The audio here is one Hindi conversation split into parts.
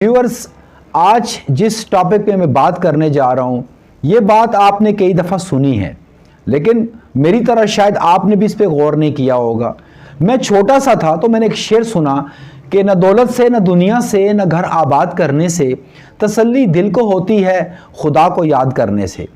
व्यूअर्स, आज जिस टॉपिक पे मैं बात करने जा रहा हूँ, ये बात आपने कई दफ़ा सुनी है, लेकिन मेरी तरह शायद आपने भी इस पे गौर नहीं किया होगा। मैं छोटा सा था तो मैंने एक शेर सुना कि न दौलत से, न दुनिया से, न घर आबाद करने से तसल्ली दिल को होती है खुदा को याद करने से।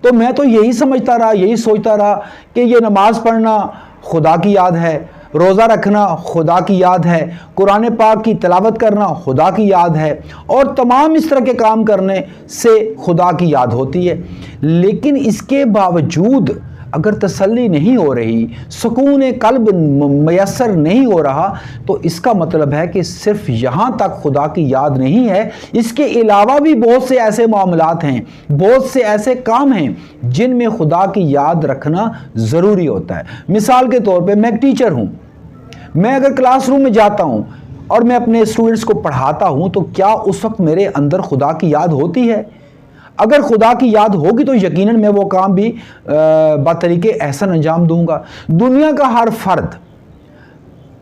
तो मैं तो यही समझता रहा, यही सोचता रहा कि ये नमाज़ पढ़ना खुदा की याद है, रोज़ा रखना खुदा की याद है, कुरान पाक की तिलावत करना खुदा की याद है और तमाम इस तरह के काम करने से खुदा की याद होती है। लेकिन इसके बावजूद अगर तसल्ली नहीं हो रही, सुकून कल्ब मयसर नहीं हो रहा, तो इसका मतलब है कि सिर्फ यहाँ तक खुदा की याद नहीं है, इसके अलावा भी बहुत से ऐसे मामलात हैं, बहुत से ऐसे काम हैं जिनमें खुदा की याद रखना ज़रूरी होता है। मिसाल के तौर पे मैं एक टीचर हूँ, मैं अगर क्लासरूम में जाता हूँ और मैं अपने स्टूडेंट्स को पढ़ाता हूँ, तो क्या उस वक्त मेरे अंदर खुदा की याद होती है? अगर खुदा की याद होगी तो यकीनन मैं वो काम भी बतरीके एहसन अंजाम दूंगा। दुनिया का हर फर्द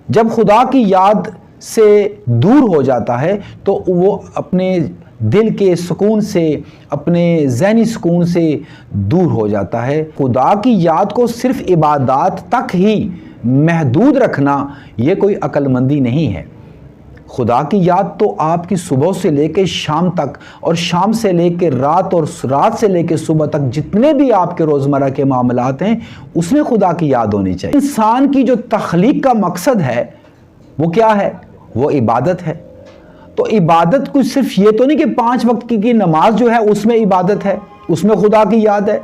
जब खुदा की याद से दूर हो जाता है तो वो अपने दिल के सुकून से, अपने ज़हनी सुकून से दूर हो जाता है। खुदा की याद को सिर्फ इबादत तक ही महदूद रखना ये कोई अक्लमंदी नहीं है। खुदा की याद तो आपकी सुबह से लेकर शाम तक और शाम से लेकर रात और रात से लेकर सुबह तक जितने भी आपके रोज़मर्रा के मामलात हैं उसमें खुदा की याद होनी चाहिए। इंसान की जो तख्लीक का मकसद है वो क्या है? वो इबादत है। तो इबादत कुछ सिर्फ ये तो नहीं कि 5 वक्त की नमाज जो है उसमें इबादत है, उसमें खुदा की याद है।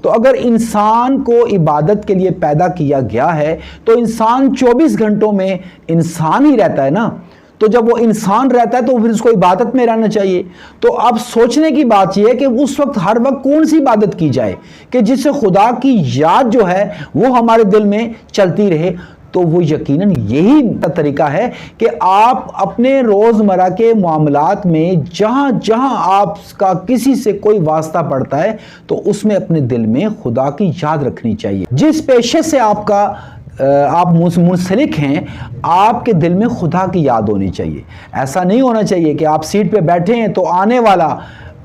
तो अगर इंसान को इबादत के लिए पैदा किया गया है तो इंसान 24 घंटों में इंसान ही रहता है ना। तो जब वो इंसान रहता है तो फिर उसको इबादत में रहना चाहिए। तो अब सोचने की बात यह है कि उस वक्त हर वक्त कौन सी इबादत की जाए कि जिससे खुदा की याद जो है वो हमारे दिल में चलती रहे। तो वो यकीनन यही तरीका है कि आप अपने रोज़मर्रा के मामलात में जहाँ जहाँ आपका किसी से कोई वास्ता पड़ता है तो उसमें अपने दिल में खुदा की याद रखनी चाहिए। जिस पेशे से आप मुंसलिक हैं, आपके दिल में खुदा की याद होनी चाहिए। ऐसा नहीं होना चाहिए कि आप सीट पे बैठे हैं तो आने वाला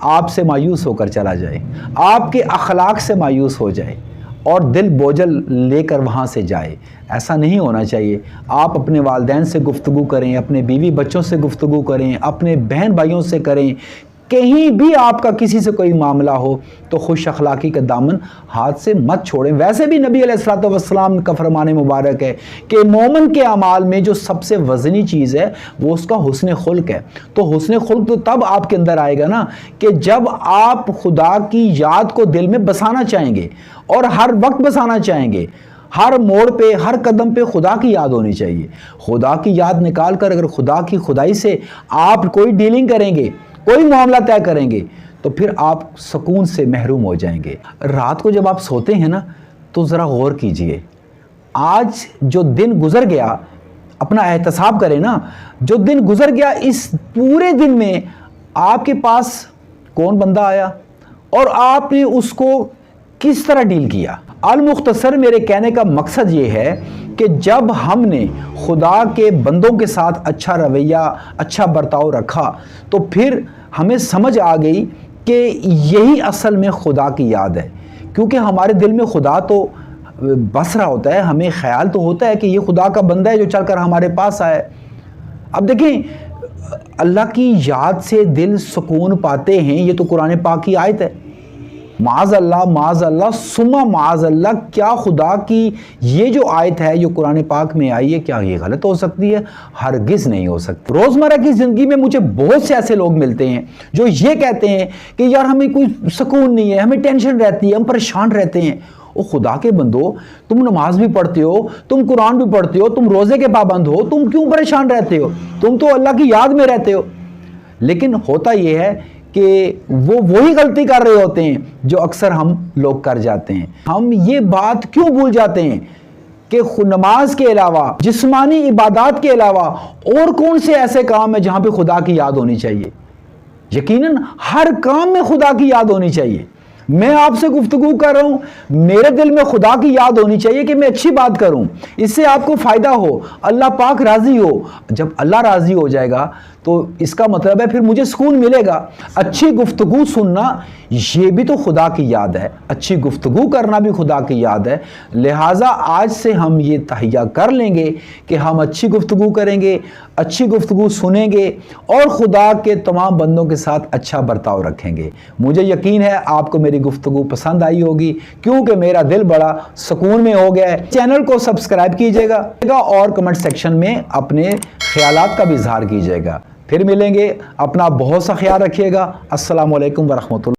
आपसे मायूस होकर चला जाए, आपके अखलाक से मायूस हो जाए और दिल बोझल लेकर वहाँ से जाए। ऐसा नहीं होना चाहिए। आप अपने वालिदैन से गुफ्तगू करें, अपने बीवी बच्चों से गुफ्तगू करें, अपने बहन भाइयों से करें। कहीं भी आपका किसी से कोई मामला हो तो खुश अखलाकी का दामन हाथ से मत छोड़ें। वैसे भी नबी अलैहिस्सलातु वस्सलाम का फरमान मुबारक है कि मोमिन के अमाल में जो सबसे वज़नी चीज़ है वो उसका हुस्न खुल्क है। तो हुस्न खुल्क तो तब आपके अंदर आएगा ना कि जब आप खुदा की याद को दिल में बसाना चाहेंगे और हर वक्त बसाना चाहेंगे। हर मोड़ पे, हर कदम पे खुदा की याद होनी चाहिए। खुदा की याद निकाल कर अगर खुदा की खुदाई से आप कोई डीलिंग करेंगे, कोई मामला तय करेंगे, तो फिर आप सुकून से महरूम हो जाएंगे। रात को जब आप सोते हैं ना तो ज़रा गौर कीजिए, आज जो दिन गुजर गया, अपना एहतसाब करें ना, जो दिन गुजर गया इस पूरे दिन में आपके पास कौन बंदा आया और आपने उसको किस तरह डील किया। अल मुख्तसर मेरे कहने का मकसद ये है कि जब हमने खुदा के बंदों के साथ अच्छा रवैया, अच्छा बर्ताव रखा तो फिर हमें समझ आ गई कि यही असल में खुदा की याद है। क्योंकि हमारे दिल में खुदा तो बस रहा होता है, हमें ख्याल तो होता है कि ये खुदा का बंदा है जो चलकर हमारे पास आया। अब देखें, अल्लाह की याद से दिल सुकून पाते हैं, ये तो कुरान पाक की आयत है। माज़ अल्लाह सुम्मा माज़ अल्लाह, क्या खुदा की ये जो आयत है जो कुरान पाक में आई है, क्या ये गलत हो सकती है? हरगिज़ नहीं हो सकती। रोज़मर्रा की ज़िंदगी में मुझे बहुत से ऐसे लोग मिलते हैं जो ये कहते हैं कि यार हमें कोई सुकून नहीं है, हमें टेंशन रहती है, हम परेशान रहते हैं। ओ खुदा के बंदो, तुम नमाज भी पढ़ते हो, तुम कुरान भी पढ़ते हो, तुम रोज़े के पाबंद हो, तुम क्यों परेशान रहते हो? तुम तो अल्लाह की याद में रहते हो। लेकिन होता यह है कि वो वही गलती कर रहे होते हैं जो अक्सर हम लोग कर जाते हैं। हम ये बात क्यों भूल जाते हैं कि नमाज के अलावा, जिस्मानी इबादत के अलावा और कौन से ऐसे काम है जहां पे खुदा की याद होनी चाहिए? यकीनन हर काम में खुदा की याद होनी चाहिए। मैं आपसे गुफ्तगू कर रहा हूं, मेरे दिल में खुदा की याद होनी चाहिए कि मैं अच्छी बात करूं, इससे आपको फायदा हो, अल्लाह पाक राजी हो। जब अल्लाह राजी हो जाएगा तो इसका मतलब है फिर मुझे सुकून मिलेगा। अच्छी गुफ्तगू सुनना ये भी तो खुदा की याद है, अच्छी गुफ्तगू करना भी खुदा की याद है। लिहाजा आज से हम ये तहैया कर लेंगे कि हम अच्छी गुफ्तगू करेंगे, अच्छी गुफ्तगू सुनेंगे और खुदा के तमाम बंदों के साथ अच्छा बर्ताव रखेंगे। मुझे यकीन है आपको मेरी गुफ्तगू पसंद आई होगी, क्योंकि मेरा दिल बड़ा सुकून में हो गया है। चैनल को सब्सक्राइब कीजिएगा और कमेंट सेक्शन में अपने ख्यालात का भी इजहार कीजिएगा। फिर मिलेंगे, अपना बहुत सा ख्याल रखिएगा। अस्सलामु अलैकुम वरहमतुल्लाह।